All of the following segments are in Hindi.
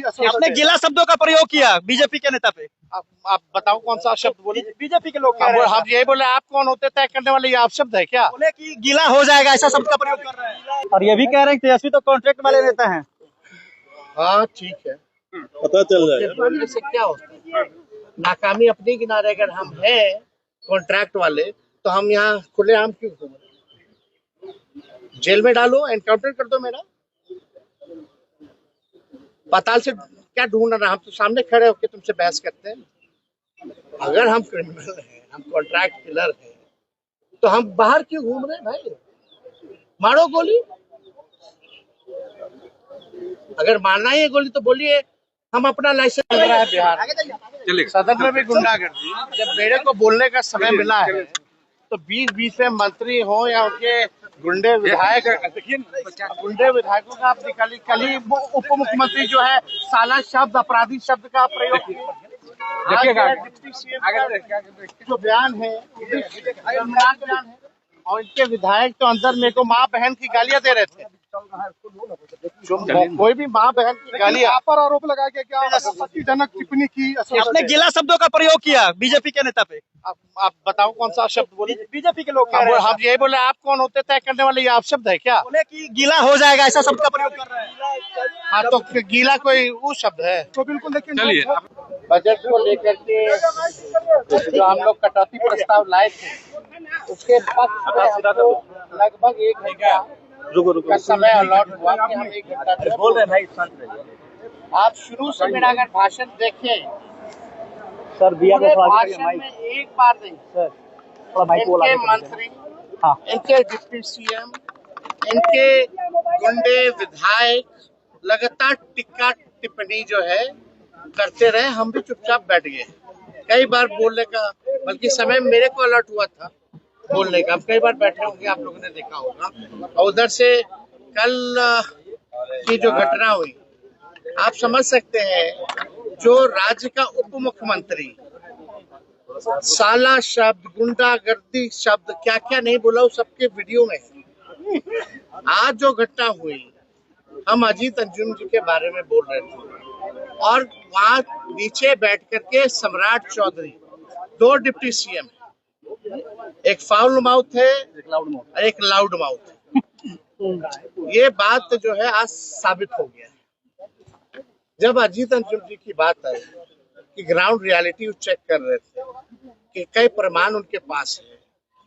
आपने गीला शब्दों का प्रयोग किया बीजेपी के नेता पे। आप बताओ कौन सा शब्द बोले? बीजेपी के लोग कह रहे हैं हम यही बोले, आप कौन होते तय करने वाले? ये आप शब्द है क्या? बोले कि गीला हो जाएगा ऐसा शब्द का प्रयोग कर रहे हैं और ये भी कह रहे हैं कि तेजस्वी तो कॉन्ट्रैक्ट वाले नेता हैं। हाँ ठीक है, पता चल जाएगा। बोलने से क्या होता है? नाकामी अपने किनारे अगर हम है कॉन्ट्रैक्ट वाले, तो हम यहाँ खुलेआम क्यों घूम रहे? जेल में डालो, एनकाउंटर कर दो मेरा। पाताल से क्या ढूंढ रहा? हम तो सामने खड़े होकर तुमसे बहस करते हैं। अगर हम क्रिमिनल हैं, हम कॉन्ट्रैक्ट किलर हैं, तो हम बाहर क्यों घूम रहे हैं भाई? मारो गोली, अगर मारना ही है गोली तो बोलिए। हम अपना लाइसेंस चल रहा है बिहार सदन में भी गुंडागर्दी। जब मेरे को बोलने का समय मिला है तो 20-20 में मंत्री हो या उनके गुंडे विधायक, गुंडे विधायकों का आप निकाली। कल ही उप मुख्यमंत्री जो है साला शब्द, अपराधी शब्द का प्रयोग किया। डिप्टी सीएम जो बयान है शर्मनाक बयान है, और इनके विधायक तो अंदर मेरे को माँ बहन की गालियां दे रहे थे। कोई भी माँ बहन की गालियां पर आरोप लगा के क्या आपत्तिजनक टिप्पणी की? आपने गीला शब्दों का प्रयोग किया बीजेपी के नेता पे। आप बताओ कौन सा शब्द बोले? बीजेपी के लोग कह रहे हैं हम यही बोले, आप कौन होते तय करने वाले? ये आप शब्द है क्या? बोले कि गीला हो जाएगा ऐसा शब्द का प्रयोग कर रहे हैं। हाँ तो गीला कोई वो शब्द है? तो बिल्कुल देखिए, बजट को लेकर के जो हम लोग कटौती प्रस्ताव लाए थे, उसके पक्ष में हमको लगभग 1 घंटा का समय अलॉट हुआ कि हम 1 घंटा बोल रहे हैं भाई। आप शुरू से मेरा अगर भाषण देखें, सर पूरे भाषण में एक बार नहीं, इनके मंत्री, इनके डिप्टी सीएम, इनके गुंडे विधायक लगातार टिक्का टिप्पणी जो है करते रहे। हम भी चुपचाप बैठ गए। कई बार बोलने का, बल्कि समय मेरे को अलर्ट हुआ था बोलने का। हम कई बार बैठे होंगे, आप लोगों ने देखा होगा। और उधर से कल की जो घटना हुई, आप समझ सकते हैं। जो राज्य का उप मुख्यमंत्री साला शब्द, गुंडागर्दी शब्द, क्या क्या नहीं बोला, उस सबके वीडियो में। आज जो घटना हुई, हम अजीत अंजुम जी के बारे में बोल रहे थे और वहां नीचे बैठ करके सम्राट चौधरी, 2 डिप्टी सीएम, एक फाउल माउथ है और एक लाउड माउथ है। ये बात जो है आज साबित हो गया है। जब अजीत अंजुम जी की बात आई कि ग्राउंड रियलिटी चेक कर रहे थे कि कई प्रमाण उनके पास है,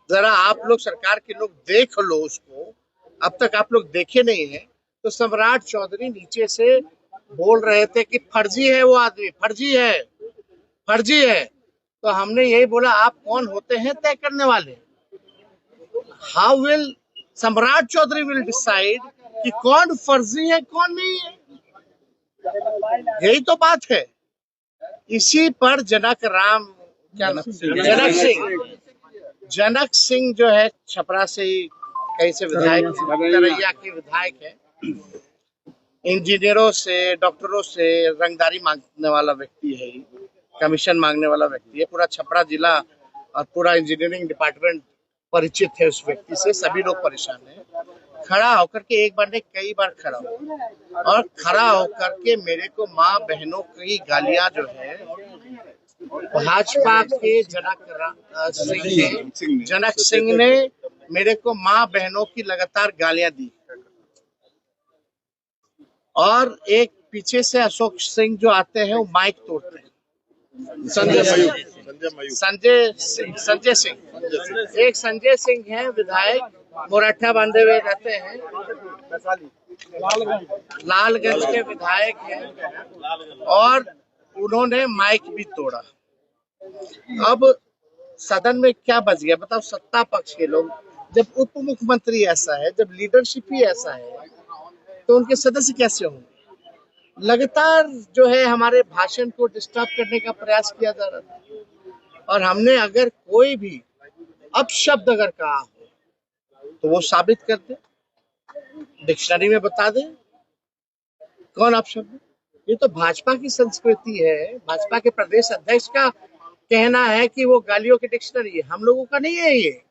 जरा आप लोग सरकार के लोग देख लो उसको, अब तक आप लोग देखे नहीं है। तो सम्राट चौधरी नीचे से बोल रहे थे कि फर्जी है वो आदमी, फर्जी है, फर्जी है। तो हमने यही बोला, आप कौन होते हैं तय करने वाले? हाउ विल सम्राट चौधरी विल डिसाइड कि कौन फर्जी है कौन नहीं है? यही तो बात है। इसी पर जनक राम, क्या नाम, जनक सिंह जो है छपरा से ही कहीं से विधायक, तरैया के विधायक है। इंजीनियरों से, डॉक्टरों से रंगदारी मांगने वाला व्यक्ति है, कमीशन मांगने वाला व्यक्ति है। पूरा छपरा जिला और पूरा इंजीनियरिंग डिपार्टमेंट परिचित है उस व्यक्ति से। सभी लोग परेशान हैं। खड़ा होकर के, एक बार नहीं कई बार खड़ा हो, और खड़ा होकर के मेरे को माँ बहनों की गालियां जो है, भाजपा के जनक सिंह ने मेरे को माँ बहनों की लगातार गालियां दी। और एक पीछे से अशोक सिंह जो आते हैं वो माइक तोड़ते हैं। संजय सिंह, एक संजय सिंह है विधायक, मुरठा बांधे हुए रहते हैं, लालगंज के विधायक हैं, और उन्होंने माइक भी तोड़ा। अब सदन में क्या बच गया बताओ? सत्ता पक्ष के लोग, जब उप मुख्यमंत्री ऐसा है, जब लीडरशिप ही ऐसा है, तो उनके सदस्य कैसे होंगे? लगातार जो है हमारे भाषण को डिस्टर्ब करने का प्रयास किया जा रहा था। और हमने अगर कोई भी अपशब्द अगर कहा हो तो वो साबित कर दे, डिक्शनरी में बता दे कौन अपशब्द। ये तो भाजपा की संस्कृति है। भाजपा के प्रदेश अध्यक्ष का कहना है कि वो गालियों की डिक्शनरी है, हम लोगों का नहीं है ये।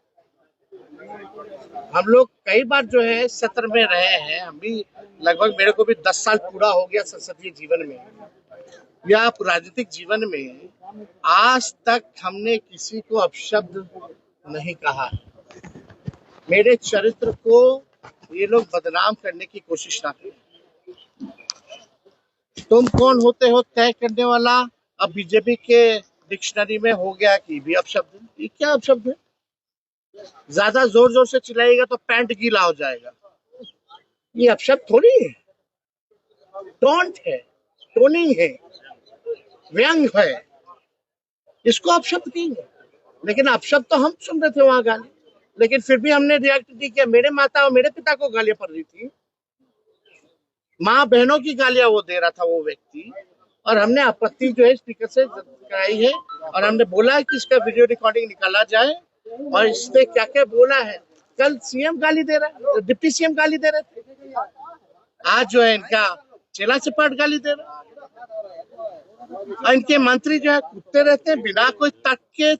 हम लोग कई बार जो है सत्र में रहे हैं, हम भी लगभग, मेरे को भी 10 साल पूरा हो गया संसदीय जीवन में या राजनीतिक जीवन में। आज तक हमने किसी को अपशब्द नहीं कहा। मेरे चरित्र को ये लोग बदनाम करने की कोशिश ना करें। तुम कौन होते हो तय करने वाला? अब बीजेपी के डिक्शनरी में हो गया कि भी अपशब्द। ये क्या अपशब्द है? ज्यादा जोर जोर से चिल्लाएगा तो पैंट गीला हो जाएगा। ये अपशब्द थोड़ी है। टोंट है, टोनिंग है, व्यंग है, इसको अपशब्द कहेंगे। लेकिन अपशब्द तो हम सुन रहे थे वहां गाली, लेकिन फिर भी हमने रिएक्ट नहीं किया। मेरे माता और मेरे पिता को गालियां पड़ रही थी, माँ बहनों की गालियां वो दे रहा था वो व्यक्ति, और हमने आपत्ति जो है स्पीकर से कराई है और हमने बोला है कि इसका वीडियो रिकॉर्डिंग निकाला जाए और इसने क्या क्या बोला है। कल सीएम गाली दे रहा है, डिप्टी सीएम गाली दे रहे थे, आज जो है इनका चेला चपाट गाली दे रहा है। और इनके मंत्री जो है कूदते रहते हैं बिना कोई तर्क के।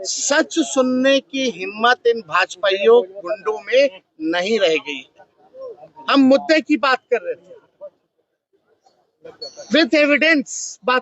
सच सुनने की हिम्मत इन भाजपाइयों गुंडों में नहीं रह गई। हम मुद्दे की बात कर रहे थे, विथ एविडेंस बात